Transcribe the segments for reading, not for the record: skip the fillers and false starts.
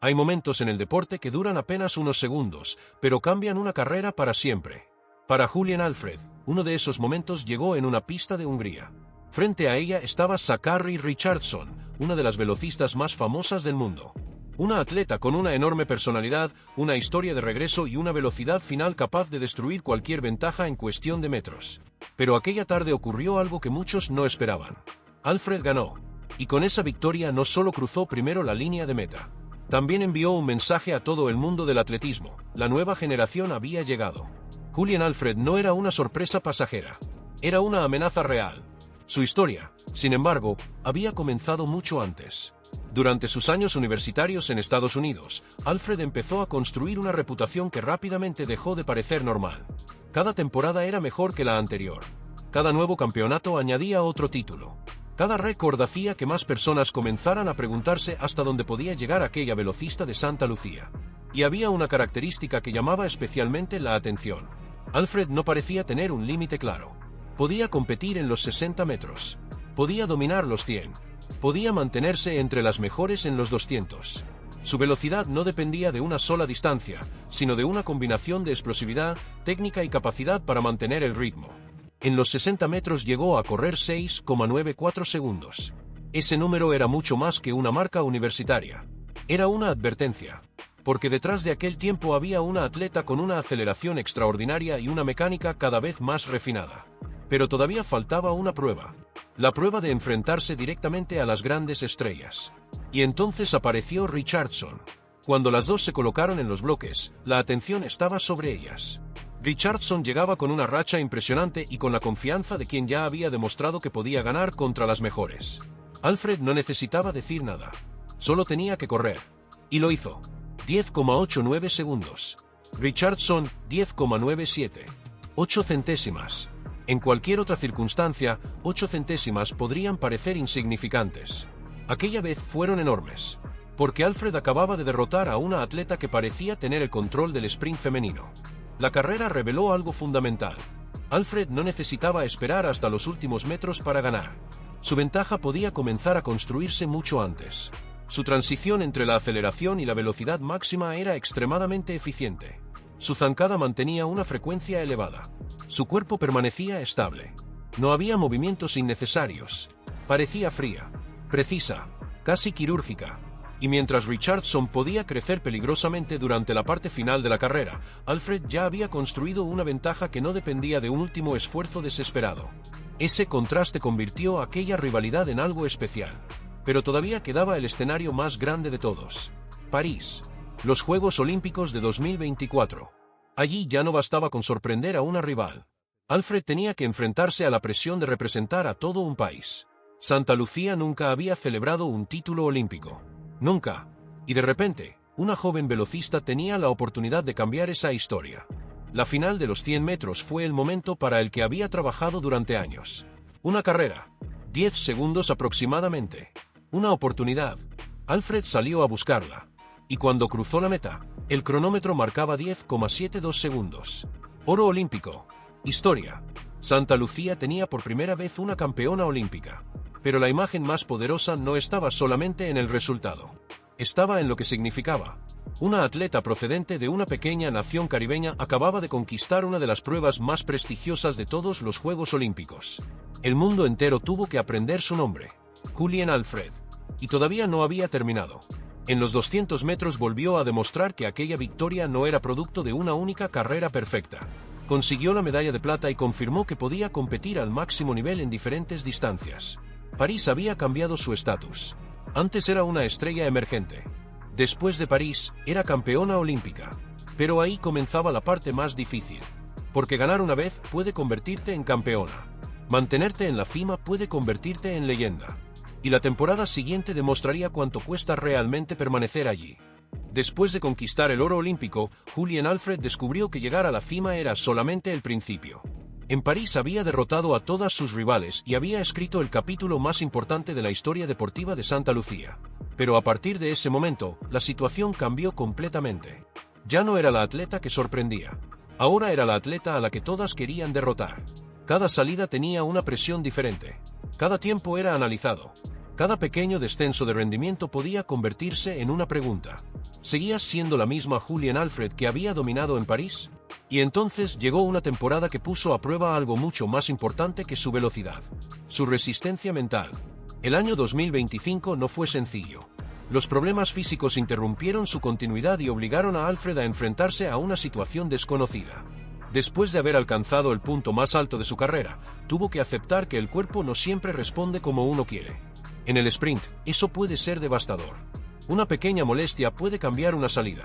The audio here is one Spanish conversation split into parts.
Hay momentos en el deporte que duran apenas unos segundos, pero cambian una carrera para siempre. Para Julian Alfred, uno de esos momentos llegó en una pista de Hungría. Frente a ella estaba Sakari Richardson, una de las velocistas más famosas del mundo. Una atleta con una enorme personalidad, una historia de regreso y una velocidad final capaz de destruir cualquier ventaja en cuestión de metros. Pero aquella tarde ocurrió algo que muchos no esperaban. Alfred ganó. Y con esa victoria no solo cruzó primero la línea de meta. También envió un mensaje a todo el mundo del atletismo: la nueva generación había llegado. Julian Alfred no era una sorpresa pasajera. Era una amenaza real. Su historia, sin embargo, había comenzado mucho antes. Durante sus años universitarios en Estados Unidos, Alfred empezó a construir una reputación que rápidamente dejó de parecer normal. Cada temporada era mejor que la anterior. Cada nuevo campeonato añadía otro título. Cada récord hacía que más personas comenzaran a preguntarse hasta dónde podía llegar aquella velocista de Santa Lucía. Y había una característica que llamaba especialmente la atención. Alfred no parecía tener un límite claro. Podía competir en los 60 metros. Podía dominar los 100. Podía mantenerse entre las mejores en los 200. Su velocidad no dependía de una sola distancia, sino de una combinación de explosividad, técnica y capacidad para mantener el ritmo. En los 60 metros llegó a correr 6,94 segundos. Ese número era mucho más que una marca universitaria. Era una advertencia. Porque detrás de aquel tiempo había una atleta con una aceleración extraordinaria y una mecánica cada vez más refinada. Pero todavía faltaba una prueba. La prueba de enfrentarse directamente a las grandes estrellas. Y entonces apareció Richardson. Cuando las dos se colocaron en los bloques, la atención estaba sobre ellas. Richardson llegaba con una racha impresionante y con la confianza de quien ya había demostrado que podía ganar contra las mejores. Alfred no necesitaba decir nada. Solo tenía que correr. Y lo hizo. 10,89 segundos. Richardson, 10,97. 8 centésimas. En cualquier otra circunstancia, 8 centésimas podrían parecer insignificantes. Aquella vez fueron enormes. Porque Alfred acababa de derrotar a una atleta que parecía tener el control del sprint femenino. La carrera reveló algo fundamental. Alfred no necesitaba esperar hasta los últimos metros para ganar. Su ventaja podía comenzar a construirse mucho antes. Su transición entre la aceleración y la velocidad máxima era extremadamente eficiente. Su zancada mantenía una frecuencia elevada. Su cuerpo permanecía estable. No había movimientos innecesarios. Parecía fría, precisa, casi quirúrgica. Y mientras Richardson podía crecer peligrosamente durante la parte final de la carrera, Alfred ya había construido una ventaja que no dependía de un último esfuerzo desesperado. Ese contraste convirtió aquella rivalidad en algo especial. Pero todavía quedaba el escenario más grande de todos. París. Los Juegos Olímpicos de 2024. Allí ya no bastaba con sorprender a una rival. Alfred tenía que enfrentarse a la presión de representar a todo un país. Santa Lucía nunca había celebrado un título olímpico. Nunca. Y de repente, una joven velocista tenía la oportunidad de cambiar esa historia. La final de los 100 metros fue el momento para el que había trabajado durante años. Una carrera. 10 segundos aproximadamente. Una oportunidad. Alfred salió a buscarla. Y cuando cruzó la meta, el cronómetro marcaba 10,72 segundos. Oro olímpico. Historia. Santa Lucía tenía por primera vez una campeona olímpica. Pero la imagen más poderosa no estaba solamente en el resultado. Estaba en lo que significaba. Una atleta procedente de una pequeña nación caribeña acababa de conquistar una de las pruebas más prestigiosas de todos los Juegos Olímpicos. El mundo entero tuvo que aprender su nombre. Julian Alfred. Y todavía no había terminado. En los 200 metros volvió a demostrar que aquella victoria no era producto de una única carrera perfecta. Consiguió la medalla de plata y confirmó que podía competir al máximo nivel en diferentes distancias. París había cambiado su estatus. Antes era una estrella emergente. Después de París, era campeona olímpica. Pero ahí comenzaba la parte más difícil. Porque ganar una vez puede convertirte en campeona. Mantenerte en la cima puede convertirte en leyenda. Y la temporada siguiente demostraría cuánto cuesta realmente permanecer allí. Después de conquistar el oro olímpico, Julian Alfred descubrió que llegar a la cima era solamente el principio. En París había derrotado a todas sus rivales y había escrito el capítulo más importante de la historia deportiva de Santa Lucía. Pero a partir de ese momento, la situación cambió completamente. Ya no era la atleta que sorprendía. Ahora era la atleta a la que todas querían derrotar. Cada salida tenía una presión diferente. Cada tiempo era analizado. Cada pequeño descenso de rendimiento podía convertirse en una pregunta. ¿Seguía siendo la misma Julien Alfred que había dominado en París? Y entonces llegó una temporada que puso a prueba algo mucho más importante que su velocidad: su resistencia mental. El año 2025 no fue sencillo. Los problemas físicos interrumpieron su continuidad y obligaron a Alfred a enfrentarse a una situación desconocida. Después de haber alcanzado el punto más alto de su carrera, tuvo que aceptar que el cuerpo no siempre responde como uno quiere. En el sprint, eso puede ser devastador. Una pequeña molestia puede cambiar una salida.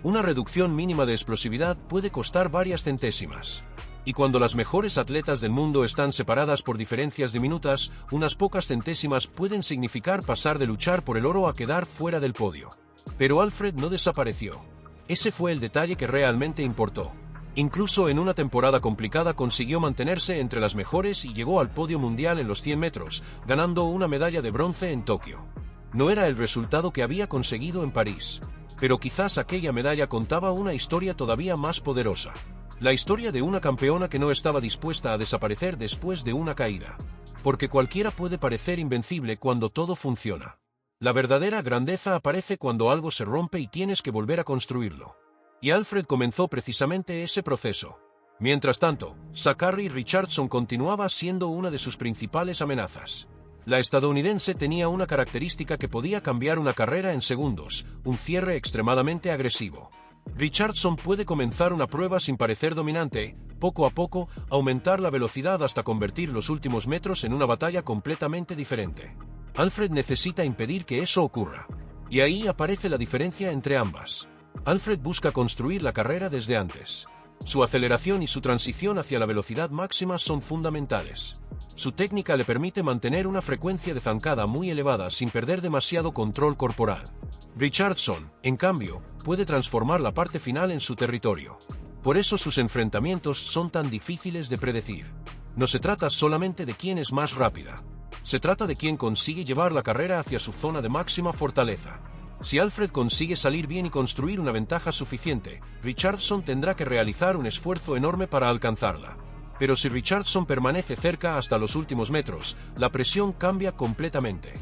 Una reducción mínima de explosividad puede costar varias centésimas. Y cuando las mejores atletas del mundo están separadas por diferencias diminutas, unas pocas centésimas pueden significar pasar de luchar por el oro a quedar fuera del podio. Pero Alfred no desapareció. Ese fue el detalle que realmente importó. Incluso en una temporada complicada consiguió mantenerse entre las mejores y llegó al podio mundial en los 100 metros, ganando una medalla de bronce en Tokio. No era el resultado que había conseguido en París, pero quizás aquella medalla contaba una historia todavía más poderosa. La historia de una campeona que no estaba dispuesta a desaparecer después de una caída. Porque cualquiera puede parecer invencible cuando todo funciona. La verdadera grandeza aparece cuando algo se rompe y tienes que volver a construirlo. Y Alfred comenzó precisamente ese proceso. Mientras tanto, Zachary Richardson continuaba siendo una de sus principales amenazas. La estadounidense tenía una característica que podía cambiar una carrera en segundos: un cierre extremadamente agresivo. Richardson puede comenzar una prueba sin parecer dominante, poco a poco, aumentar la velocidad hasta convertir los últimos metros en una batalla completamente diferente. Alfred necesita impedir que eso ocurra. Y ahí aparece la diferencia entre ambas. Alfred busca construir la carrera desde antes. Su aceleración y su transición hacia la velocidad máxima son fundamentales. Su técnica le permite mantener una frecuencia de zancada muy elevada sin perder demasiado control corporal. Richardson, en cambio, puede transformar la parte final en su territorio. Por eso sus enfrentamientos son tan difíciles de predecir. No se trata solamente de quién es más rápida. Se trata de quién consigue llevar la carrera hacia su zona de máxima fortaleza. Si Alfred consigue salir bien y construir una ventaja suficiente, Richardson tendrá que realizar un esfuerzo enorme para alcanzarla. Pero si Richardson permanece cerca hasta los últimos metros, la presión cambia completamente.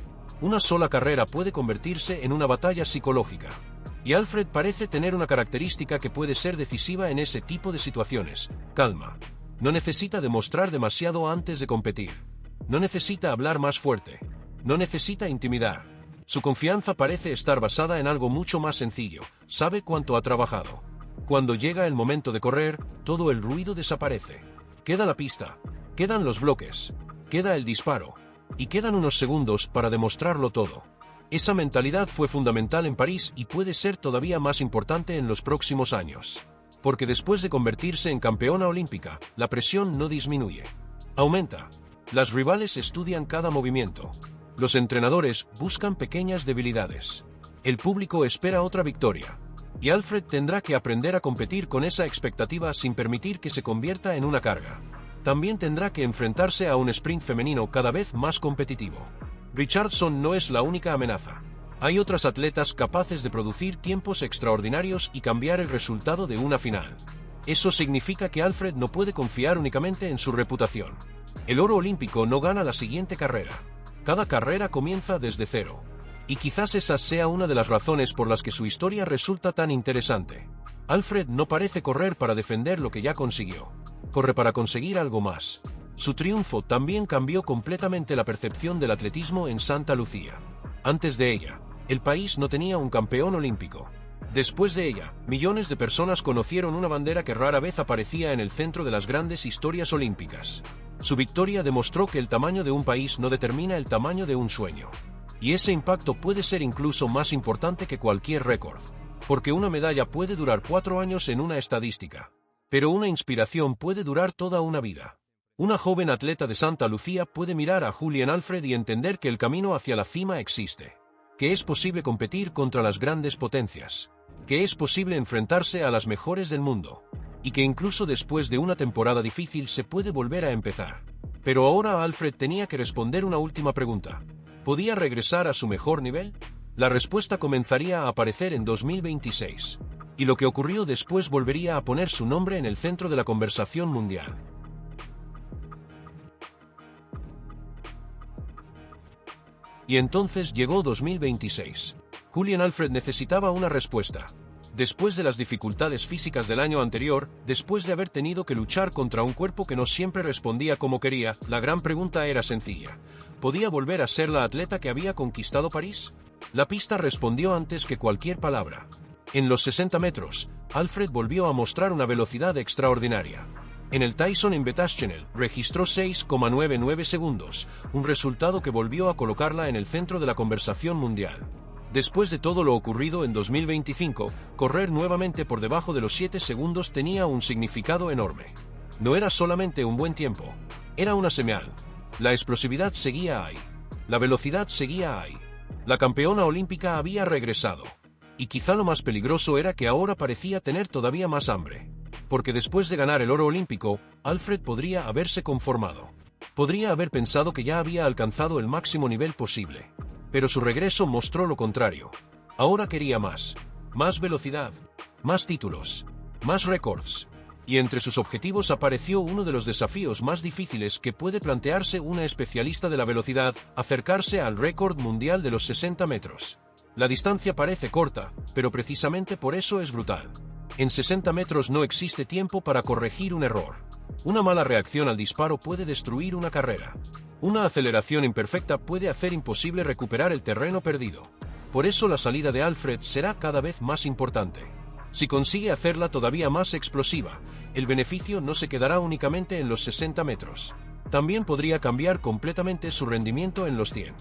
Una sola carrera puede convertirse en una batalla psicológica. Y Alfred parece tener una característica que puede ser decisiva en ese tipo de situaciones: calma. No necesita demostrar demasiado antes de competir. No necesita hablar más fuerte. No necesita intimidar. Su confianza parece estar basada en algo mucho más sencillo: sabe cuánto ha trabajado. Cuando llega el momento de correr, todo el ruido desaparece. Queda la pista, quedan los bloques, queda el disparo, y quedan unos segundos para demostrarlo todo. Esa mentalidad fue fundamental en París y puede ser todavía más importante en los próximos años. Porque después de convertirse en campeona olímpica, la presión no disminuye. Aumenta. Las rivales estudian cada movimiento. Los entrenadores buscan pequeñas debilidades. El público espera otra victoria. Y Alfred tendrá que aprender a competir con esa expectativa sin permitir que se convierta en una carga. También tendrá que enfrentarse a un sprint femenino cada vez más competitivo. Richardson no es la única amenaza. Hay otras atletas capaces de producir tiempos extraordinarios y cambiar el resultado de una final. Eso significa que Alfred no puede confiar únicamente en su reputación. El oro olímpico no gana la siguiente carrera. Cada carrera comienza desde cero. Y quizás esa sea una de las razones por las que su historia resulta tan interesante. Alfred no parece correr para defender lo que ya consiguió. Corre para conseguir algo más. Su triunfo también cambió completamente la percepción del atletismo en Santa Lucía. Antes de ella, el país no tenía un campeón olímpico. Después de ella, millones de personas conocieron una bandera que rara vez aparecía en el centro de las grandes historias olímpicas. Su victoria demostró que el tamaño de un país no determina el tamaño de un sueño. Y ese impacto puede ser incluso más importante que cualquier récord. Porque una medalla puede durar 4 años en una estadística. Pero una inspiración puede durar toda una vida. Una joven atleta de Santa Lucía puede mirar a Julien Alfred y entender que el camino hacia la cima existe. Que es posible competir contra las grandes potencias. Que es posible enfrentarse a las mejores del mundo. Y que incluso después de una temporada difícil se puede volver a empezar. Pero ahora Alfred tenía que responder una última pregunta. ¿Podía regresar a su mejor nivel? La respuesta comenzaría a aparecer en 2026. Y lo que ocurrió después volvería a poner su nombre en el centro de la conversación mundial. Y entonces llegó 2026. Julian Alfred necesitaba una respuesta. Después de las dificultades físicas del año anterior, después de haber tenido que luchar contra un cuerpo que no siempre respondía como quería, la gran pregunta era sencilla. ¿Podía volver a ser la atleta que había conquistado París? La pista respondió antes que cualquier palabra. En los 60 metros, Alfred volvió a mostrar una velocidad extraordinaria. En el Tyson Invitational, registró 6,99 segundos, un resultado que volvió a colocarla en el centro de la conversación mundial. Después de todo lo ocurrido en 2025, correr nuevamente por debajo de los 7 segundos tenía un significado enorme. No era solamente un buen tiempo, era una señal. La explosividad seguía ahí. La velocidad seguía ahí. La campeona olímpica había regresado. Y quizá lo más peligroso era que ahora parecía tener todavía más hambre. Porque después de ganar el oro olímpico, Alfred podría haberse conformado. Podría haber pensado que ya había alcanzado el máximo nivel posible. Pero su regreso mostró lo contrario. Ahora quería más. Más velocidad. Más títulos. Más récords. Y entre sus objetivos apareció uno de los desafíos más difíciles que puede plantearse una especialista de la velocidad: acercarse al récord mundial de los 60 metros. La distancia parece corta, pero precisamente por eso es brutal. En 60 metros no existe tiempo para corregir un error. Una mala reacción al disparo puede destruir una carrera. Una aceleración imperfecta puede hacer imposible recuperar el terreno perdido. Por eso la salida de Alfred será cada vez más importante. Si consigue hacerla todavía más explosiva, el beneficio no se quedará únicamente en los 60 metros. También podría cambiar completamente su rendimiento en los 100.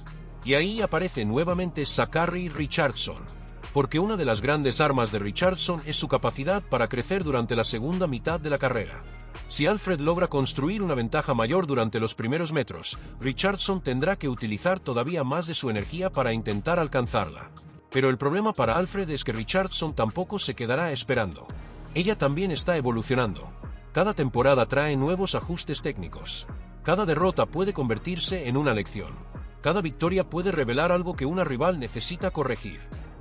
Y ahí aparece nuevamente Zachary Richardson. Porque una de las grandes armas de Richardson es su capacidad para crecer durante la segunda mitad de la carrera. Si Alfred logra construir una ventaja mayor durante los primeros metros, Richardson tendrá que utilizar todavía más de su energía para intentar alcanzarla. Pero el problema para Alfred es que Richardson tampoco se quedará esperando. Ella también está evolucionando. Cada temporada trae nuevos ajustes técnicos. Cada derrota puede convertirse en una lección. Cada victoria puede revelar algo que una rival necesita corregir.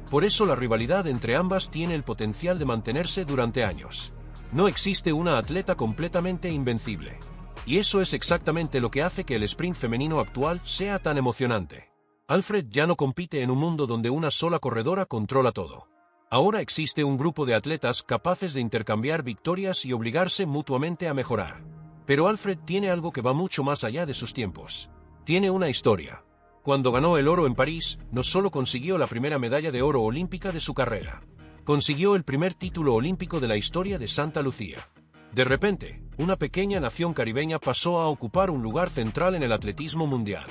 Por eso la rivalidad entre ambas tiene el potencial de mantenerse durante años. No existe una atleta completamente invencible. Y eso es exactamente lo que hace que el sprint femenino actual sea tan emocionante. Alfred ya no compite en un mundo donde una sola corredora controla todo. Ahora existe un grupo de atletas capaces de intercambiar victorias y obligarse mutuamente a mejorar. Pero Alfred tiene algo que va mucho más allá de sus tiempos. Tiene una historia. Cuando ganó el oro en París, no solo consiguió la primera medalla de oro olímpica de su carrera. Consiguió el primer título olímpico de la historia de Santa Lucía. De repente, una pequeña nación caribeña pasó a ocupar un lugar central en el atletismo mundial.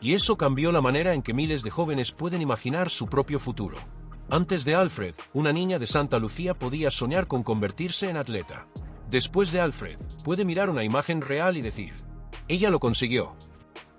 Y eso cambió la manera en que miles de jóvenes pueden imaginar su propio futuro. Antes de Alfred, una niña de Santa Lucía podía soñar con convertirse en atleta. Después de Alfred, puede mirar una imagen real y decir: ella lo consiguió.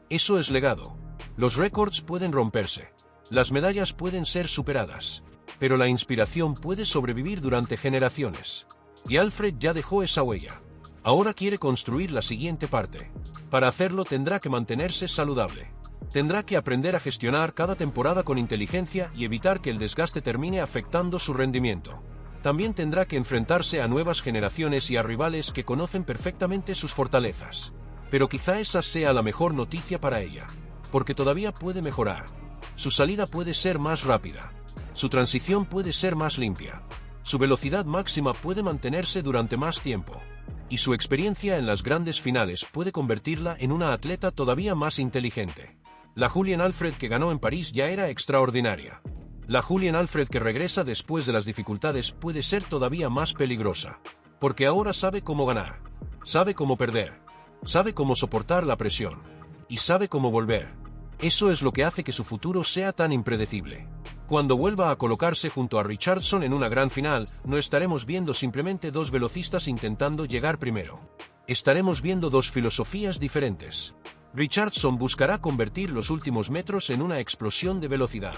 Eso es legado. Los récords pueden romperse. Las medallas pueden ser superadas. Pero la inspiración puede sobrevivir durante generaciones. Y Alfred ya dejó esa huella. Ahora quiere construir la siguiente parte. Para hacerlo tendrá que mantenerse saludable. Tendrá que aprender a gestionar cada temporada con inteligencia y evitar que el desgaste termine afectando su rendimiento. También tendrá que enfrentarse a nuevas generaciones y a rivales que conocen perfectamente sus fortalezas. Pero quizá esa sea la mejor noticia para ella. Porque todavía puede mejorar. Su salida puede ser más rápida. Su transición puede ser más limpia. Su velocidad máxima puede mantenerse durante más tiempo. Y su experiencia en las grandes finales puede convertirla en una atleta todavía más inteligente. La Julian Alfred que ganó en París ya era extraordinaria. La Julian Alfred que regresa después de las dificultades puede ser todavía más peligrosa. Porque ahora sabe cómo ganar. Sabe cómo perder. Sabe cómo soportar la presión. Y sabe cómo volver. Eso es lo que hace que su futuro sea tan impredecible. Cuando vuelva a colocarse junto a Richardson en una gran final, no estaremos viendo simplemente dos velocistas intentando llegar primero. Estaremos viendo dos filosofías diferentes. Richardson buscará convertir los últimos metros en una explosión de velocidad.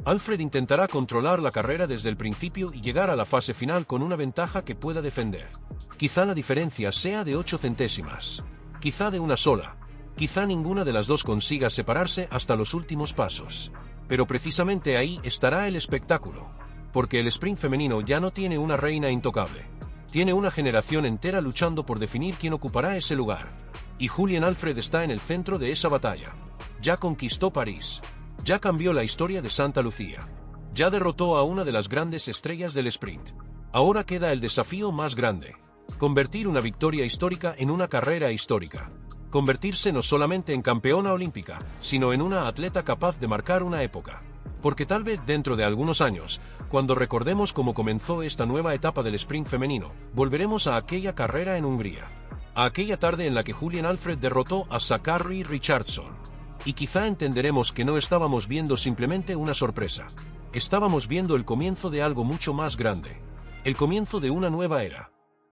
Alfred intentará controlar la carrera desde el principio y llegar a la fase final con una ventaja que pueda defender. Quizá la diferencia sea de 8 centésimas. Quizá de una sola. Quizá ninguna de las dos consiga separarse hasta los últimos pasos. Pero precisamente ahí estará el espectáculo. Porque el sprint femenino ya no tiene una reina intocable. Tiene una generación entera luchando por definir quién ocupará ese lugar. Y Julian Alfred está en el centro de esa batalla. Ya conquistó París. Ya cambió la historia de Santa Lucía. Ya derrotó a una de las grandes estrellas del sprint. Ahora queda el desafío más grande. Convertir una victoria histórica en una carrera histórica. Convertirse no solamente en campeona olímpica, sino en una atleta capaz de marcar una época. Porque tal vez dentro de algunos años, cuando recordemos cómo comenzó esta nueva etapa del sprint femenino, volveremos a aquella carrera en Hungría. A aquella tarde en la que Julian Alfred derrotó a Zachary Richardson. Y quizá entenderemos que no estábamos viendo simplemente una sorpresa. Estábamos viendo el comienzo de algo mucho más grande. El comienzo de una nueva era.